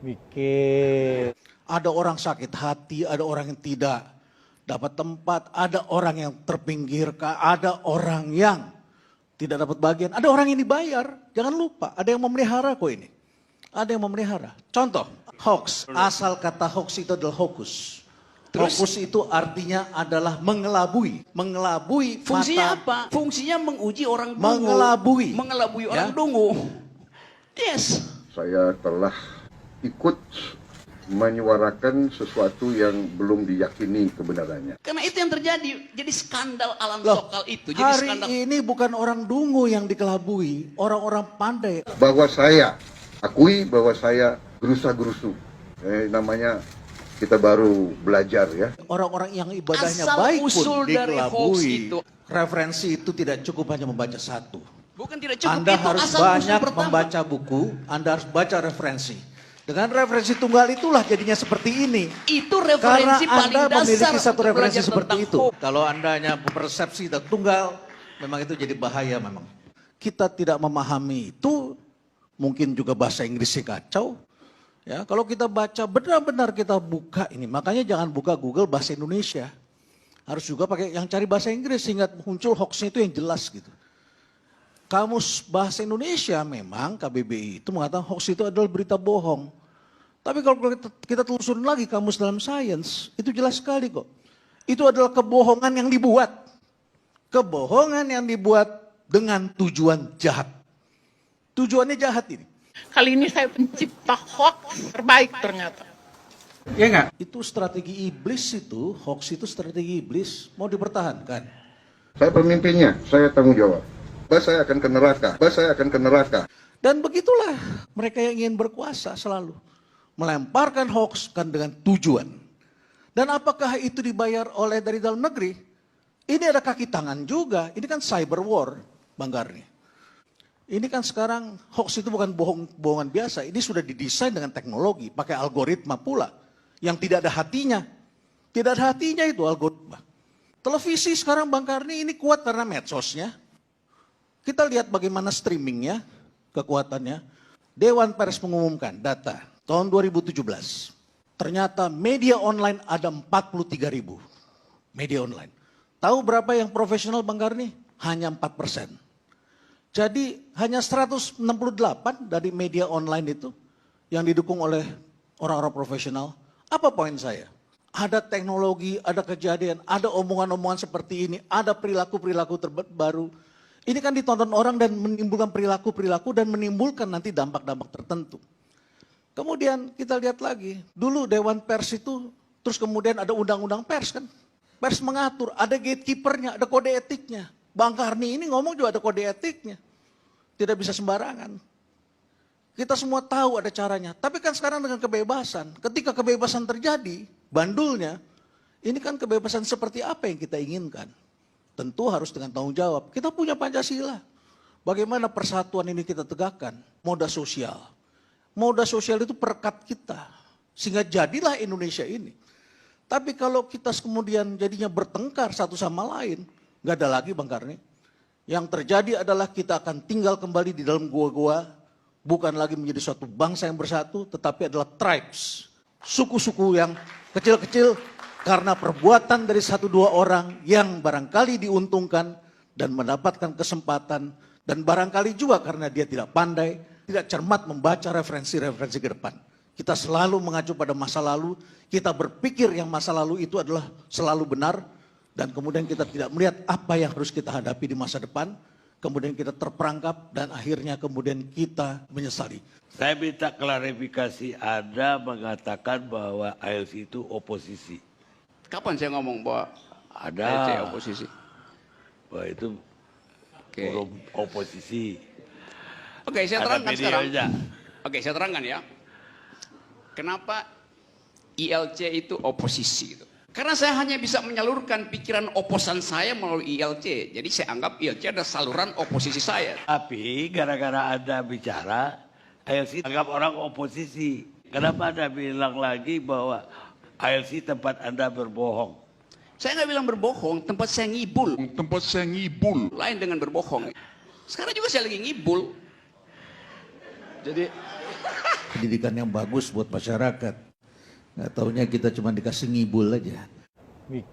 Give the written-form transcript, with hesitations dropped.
Mikir. Ada orang sakit hati, ada orang yang tidak dapat tempat, ada orang yang terpinggirkan, ada orang yang tidak dapat bagian, ada orang yang dibayar. Jangan lupa, ada yang memelihara kok ini. Ada yang memelihara. Contoh, hoax. Asal kata hoax itu adalah hokus. Hokus itu artinya adalah mengelabui. Mengelabui Fungsinya mata. apa? Fungsinya menguji orang dungu. Mengelabui. Mengelabui Ya. orang dungu. Yes. Saya telah ikut menyuarakan sesuatu yang belum diyakini kebenarannya. Karena itu yang terjadi. Jadi skandal Alan Loh, Sokal itu. Jadi hari skandal. ini bukan orang dungu yang dikelabui, orang-orang pandai. Bahwa saya akui bahwa saya gerusa-gerusu. Namanya kita baru belajar ya. Orang-orang yang ibadahnya Asal baik usul pun dari hoax dikelabui. itu. Referensi itu tidak cukup hanya membaca satu. Bukan tidak cukup Anda itu harus asal banyak usul pertama. membaca buku, Anda harus baca referensi. Dengan referensi tunggal itulah jadinya seperti ini. Itu Karena referensi paling Anda dasar memiliki satu untuk referensi belajar seperti tentang itu. hoax. Kalau Anda hanya persepsi dan tunggal, memang itu jadi bahaya memang. Kita tidak memahami itu, mungkin juga bahasa Inggrisnya kacau. Ya, kalau kita baca benar-benar kita buka ini, makanya jangan buka Google bahasa Indonesia. Harus juga pakai yang cari bahasa Inggris sehingga muncul hoaxnya itu yang jelas gitu. Kamus Bahasa Indonesia memang KBBI itu mengatakan hoax itu adalah berita bohong. Tapi kalau kita telusurin lagi kamus dalam sains, itu jelas sekali kok. Itu adalah kebohongan yang dibuat. Kebohongan yang dibuat dengan tujuan jahat. Tujuannya jahat ini. Kali ini saya pencipta hoax terbaik ternyata. Ya enggak? Itu strategi iblis itu, hoax itu strategi iblis, mau dipertahankan. Saya pemimpinnya, saya tanggung jawab. Saya akan ke neraka, saya akan ke neraka. Dan begitulah mereka yang ingin berkuasa selalu. Melemparkan hoax kan dengan tujuan. Dan apakah itu dibayar oleh dari dalam negeri? Ini ada kaki tangan juga, ini kan cyber war, Bang Garni. Ini kan sekarang hoax itu bukan bohongan biasa, ini sudah didesain dengan teknologi, pakai algoritma pula. Yang tidak ada hatinya. Tidak ada hatinya itu algoritma. Televisi sekarang Bang Karni ini kuat karena medsosnya. Kita lihat bagaimana streamingnya, kekuatannya. Dewan Pers mengumumkan data tahun 2017. Ternyata media online ada 43.000. Media online. Tahu berapa yang profesional Bang Karni? Hanya 4%. Jadi hanya 168 dari media online itu yang didukung oleh orang-orang profesional. Apa poin saya? Ada teknologi, ada kejadian, ada omongan-omongan seperti ini, ada perilaku-perilaku baru. Ini kan ditonton orang dan menimbulkan perilaku-perilaku dan menimbulkan nanti dampak-dampak tertentu. Kemudian kita lihat lagi, dulu Dewan Pers itu, terus kemudian ada undang-undang pers kan. Pers mengatur, ada gatekeepernya, ada kode etiknya. Bang Karni ini ngomong juga ada kode etiknya. Tidak bisa sembarangan. Kita semua tahu ada caranya. Tapi kan sekarang dengan kebebasan, ketika kebebasan terjadi, bandulnya, ini kan kebebasan seperti apa yang kita inginkan. Tentu harus dengan tanggung jawab. Kita punya Pancasila. Bagaimana persatuan ini kita tegakkan? Moda sosial. Moda sosial itu perekat kita. Sehingga jadilah Indonesia ini. Tapi kalau kita kemudian jadinya bertengkar satu sama lain, nggak ada lagi Bang Karni. Yang terjadi adalah kita akan tinggal kembali di dalam gua-gua, bukan lagi menjadi suatu bangsa yang bersatu, tetapi adalah tribes. Suku-suku yang kecil-kecil karena perbuatan dari satu dua orang yang barangkali diuntungkan dan mendapatkan kesempatan. Dan barangkali juga karena dia tidak pandai, tidak cermat membaca referensi-referensi ke depan. Kita selalu mengacu pada masa lalu, kita berpikir yang masa lalu itu adalah selalu benar, dan kemudian kita tidak melihat apa yang harus kita hadapi di masa depan, kemudian kita terperangkap, dan akhirnya kemudian kita menyesali. Saya minta klarifikasi, Anda mengatakan bahwa ALC itu oposisi. Kapan saya ngomong bahwa Ada. ALC oposisi? Bahwa itu forum oposisi. Oke, saya Ada terangkan sekarang. videonya. Oke, saya terangkan ya. Kenapa ILC itu oposisi gitu. Karena saya hanya bisa menyalurkan pikiran oposan saya melalui ILC. Jadi saya anggap ILC ada saluran oposisi saya. Tapi gara-gara Anda bicara, ALC anggap orang oposisi. Kenapa Anda bilang lagi bahwa ALC tempat Anda berbohong? Saya nggak bilang berbohong, tempat saya ngibul. Tempat saya ngibul. Lain dengan berbohong. Sekarang juga saya lagi ngibul. Jadi pendidikan yang bagus buat masyarakat. Nggak taunya kita cuma dikasih ngibul aja. bikin